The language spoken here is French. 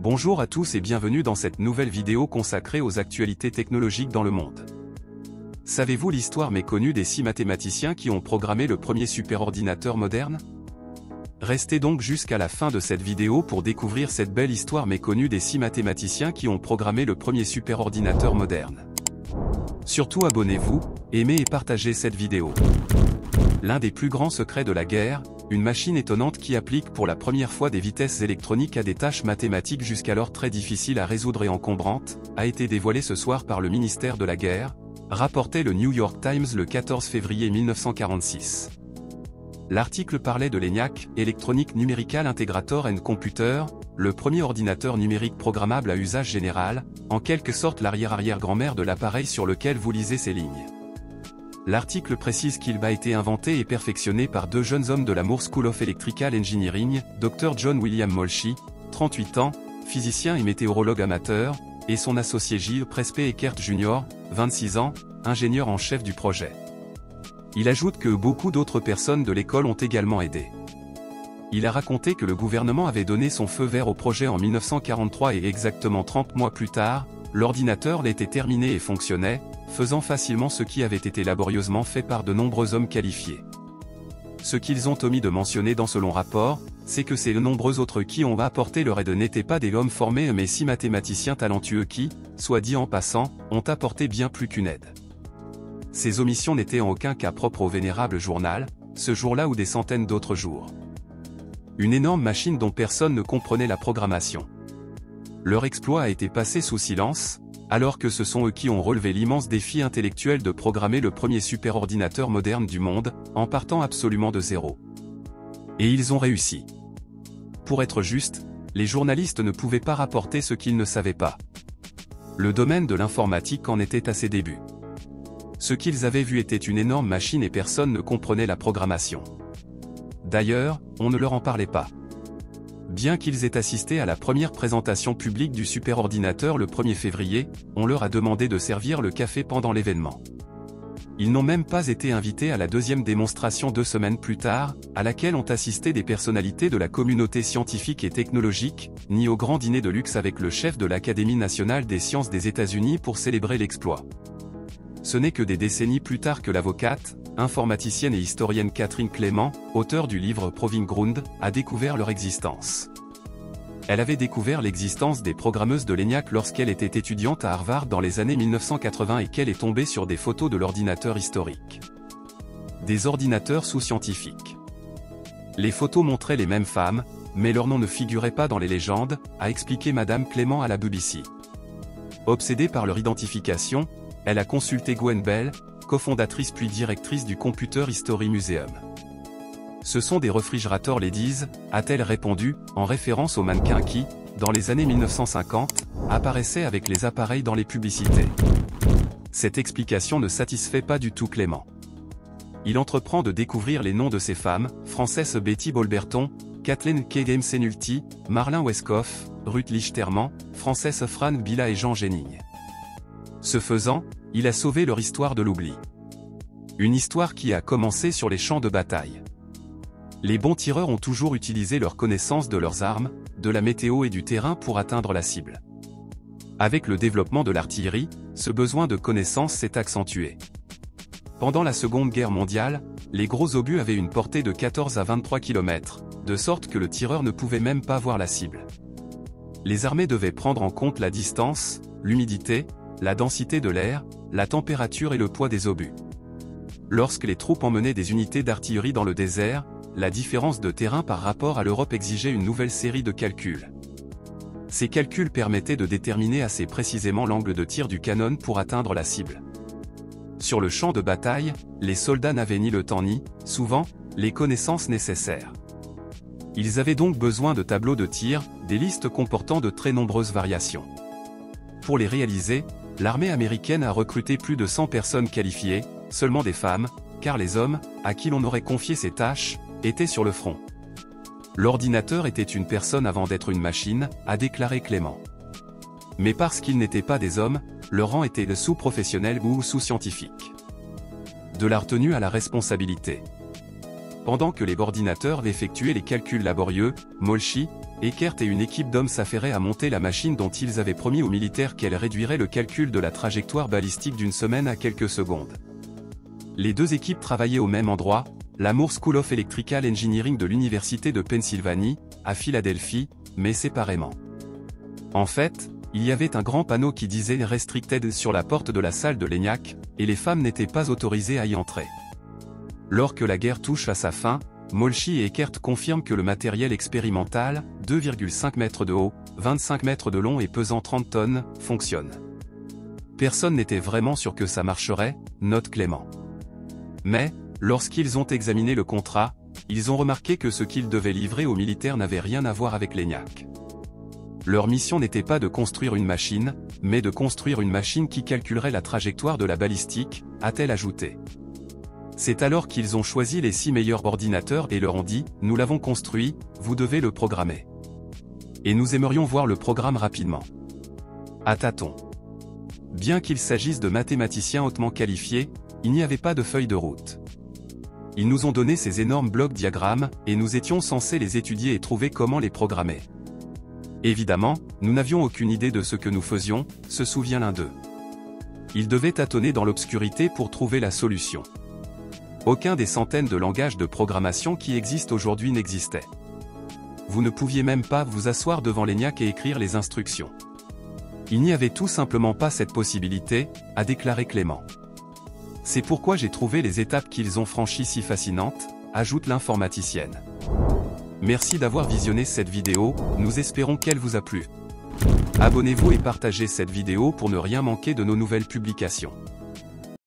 Bonjour à tous et bienvenue dans cette nouvelle vidéo consacrée aux actualités technologiques dans le monde. Savez-vous l'histoire méconnue des 6 mathématiciens qui ont programmé le premier superordinateur moderne? Restez donc jusqu'à la fin de cette vidéo pour découvrir cette belle histoire méconnue des 6 mathématiciens qui ont programmé le premier superordinateur moderne. Surtout abonnez-vous, aimez et partagez cette vidéo. L'un des plus grands secrets de la guerre, une machine étonnante qui applique pour la première fois des vitesses électroniques à des tâches mathématiques jusqu'alors très difficiles à résoudre et encombrantes, a été dévoilée ce soir par le ministère de la Guerre, rapportait le New York Times le 14 février 1946. L'article parlait de l'ENIAC, Electronic Numerical Integrator and Computer, le premier ordinateur numérique programmable à usage général, en quelque sorte l'arrière-arrière-grand-mère de l'appareil sur lequel vous lisez ces lignes. L'article précise qu'il a été inventé et perfectionné par 2 jeunes hommes de la Moore School of Electrical Engineering, Dr. John William Molschi, 38 ans, physicien et météorologue amateur, et son associé Gilles Prespe-Eckert Jr., 26 ans, ingénieur en chef du projet. Il ajoute que beaucoup d'autres personnes de l'école ont également aidé. Il a raconté que le gouvernement avait donné son feu vert au projet en 1943 et exactement 30 mois plus tard, l'ordinateur l'était terminé et fonctionnait, faisant facilement ce qui avait été laborieusement fait par de nombreux hommes qualifiés. Ce qu'ils ont omis de mentionner dans ce long rapport, c'est que ces nombreux autres qui ont apporté leur aide n'étaient pas des hommes formés mais 6 mathématiciens talentueux qui, soit dit en passant, ont apporté bien plus qu'une aide. Ces omissions n'étaient en aucun cas propres au vénérable journal, ce jour-là ou des centaines d'autres jours. Une énorme machine dont personne ne comprenait la programmation. Leur exploit a été passé sous silence, alors que ce sont eux qui ont relevé l'immense défi intellectuel de programmer le premier superordinateur moderne du monde, en partant absolument de zéro. Et ils ont réussi. Pour être juste, les journalistes ne pouvaient pas rapporter ce qu'ils ne savaient pas. Le domaine de l'informatique en était à ses débuts. Ce qu'ils avaient vu était une énorme machine et personne ne comprenait la programmation. D'ailleurs, on ne leur en parlait pas. Bien qu'ils aient assisté à la première présentation publique du superordinateur le 1er février, on leur a demandé de servir le café pendant l'événement. Ils n'ont même pas été invités à la deuxième démonstration 2 semaines plus tard, à laquelle ont assisté des personnalités de la communauté scientifique et technologique, ni au grand dîner de luxe avec le chef de l'Académie nationale des sciences des États-Unis pour célébrer l'exploit. Ce n'est que des décennies plus tard que l'avocate, informaticienne et historienne Catherine Clément, auteure du livre Proving Ground, a découvert leur existence. Elle avait découvert l'existence des programmeuses de l'ENIAC lorsqu'elle était étudiante à Harvard dans les années 1980 et qu'elle est tombée sur des photos de l'ordinateur historique. Des ordinateurs sous-scientifiques. Les photos montraient les mêmes femmes, mais leur nom ne figurait pas dans les légendes, a expliqué Madame Clément à la BBC. Obsédée par leur identification, elle a consulté Gwen Bell, cofondatrice puis directrice du Computer History Museum. Ce sont des réfrigérateurs ladies, a-t-elle répondu, en référence aux mannequins qui, dans les années 1950, apparaissaient avec les appareils dans les publicités. Cette explication ne satisfait pas du tout Clément. Il entreprend de découvrir les noms de ces femmes, Frances Betty Bolberton, Kathleen Kegem-Senulti, Marlin Westcott, Ruth Lichterman, Frances Fran Bila et Jean Jennings. Ce faisant, il a sauvé leur histoire de l'oubli. Une histoire qui a commencé sur les champs de bataille. Les bons tireurs ont toujours utilisé leur connaissance de leurs armes, de la météo et du terrain pour atteindre la cible. Avec le développement de l'artillerie, ce besoin de connaissance s'est accentué. Pendant la Seconde Guerre mondiale, les gros obus avaient une portée de 14 à 23 km, de sorte que le tireur ne pouvait même pas voir la cible. Les armées devaient prendre en compte la distance, l'humidité, la densité de l'air, la température et le poids des obus. Lorsque les troupes emmenaient des unités d'artillerie dans le désert, la différence de terrain par rapport à l'Europe exigeait une nouvelle série de calculs. Ces calculs permettaient de déterminer assez précisément l'angle de tir du canon pour atteindre la cible. Sur le champ de bataille, les soldats n'avaient ni le temps ni, souvent, les connaissances nécessaires. Ils avaient donc besoin de tableaux de tir, des listes comportant de très nombreuses variations. Pour les réaliser, l'armée américaine a recruté plus de 100 personnes qualifiées, seulement des femmes, car les hommes, à qui l'on aurait confié ces tâches, étaient sur le front. L'ordinateur était une personne avant d'être une machine, a déclaré Clément. Mais parce qu'ils n'étaient pas des hommes, leur rang était de sous-professionnel ou sous-scientifique. De la retenue à la responsabilité. Pendant que les ordinateurs effectuaient les calculs laborieux, Molschi, Eckert et une équipe d'hommes s'affairaient à monter la machine dont ils avaient promis aux militaires qu'elle réduirait le calcul de la trajectoire balistique d'une semaine à quelques secondes. Les deux équipes travaillaient au même endroit, la Moore School of Electrical Engineering de l'Université de Pennsylvanie, à Philadelphie, mais séparément. En fait, il y avait un grand panneau qui disait « Restricted » sur la porte de la salle de l'ENIAC, et les femmes n'étaient pas autorisées à y entrer. Lors que la guerre touche à sa fin, Molchy et Eckert confirment que le matériel expérimental, 2,5 mètres de haut, 25 mètres de long et pesant 30 tonnes, fonctionne. Personne n'était vraiment sûr que ça marcherait, note Clément. Mais, lorsqu'ils ont examiné le contrat, ils ont remarqué que ce qu'ils devaient livrer aux militaires n'avait rien à voir avec l'ENIAC. Leur mission n'était pas de construire une machine, mais de construire une machine qui calculerait la trajectoire de la balistique, a-t-elle ajouté. C'est alors qu'ils ont choisi les 6 meilleurs ordinateurs et leur ont dit « Nous l'avons construit, vous devez le programmer. Et nous aimerions voir le programme rapidement. » À tâtons. Bien qu'il s'agisse de mathématiciens hautement qualifiés, il n'y avait pas de feuille de route. Ils nous ont donné ces énormes blocs diagrammes, et nous étions censés les étudier et trouver comment les programmer. Évidemment, nous n'avions aucune idée de ce que nous faisions, se souvient l'un d'eux. Ils devaient tâtonner dans l'obscurité pour trouver la solution. Aucun des centaines de langages de programmation qui existent aujourd'hui n'existait. Vous ne pouviez même pas vous asseoir devant l'ENIAC et écrire les instructions. Il n'y avait tout simplement pas cette possibilité, a déclaré Clément. C'est pourquoi j'ai trouvé les étapes qu'ils ont franchies si fascinantes, ajoute l'informaticienne. Merci d'avoir visionné cette vidéo, nous espérons qu'elle vous a plu. Abonnez-vous et partagez cette vidéo pour ne rien manquer de nos nouvelles publications.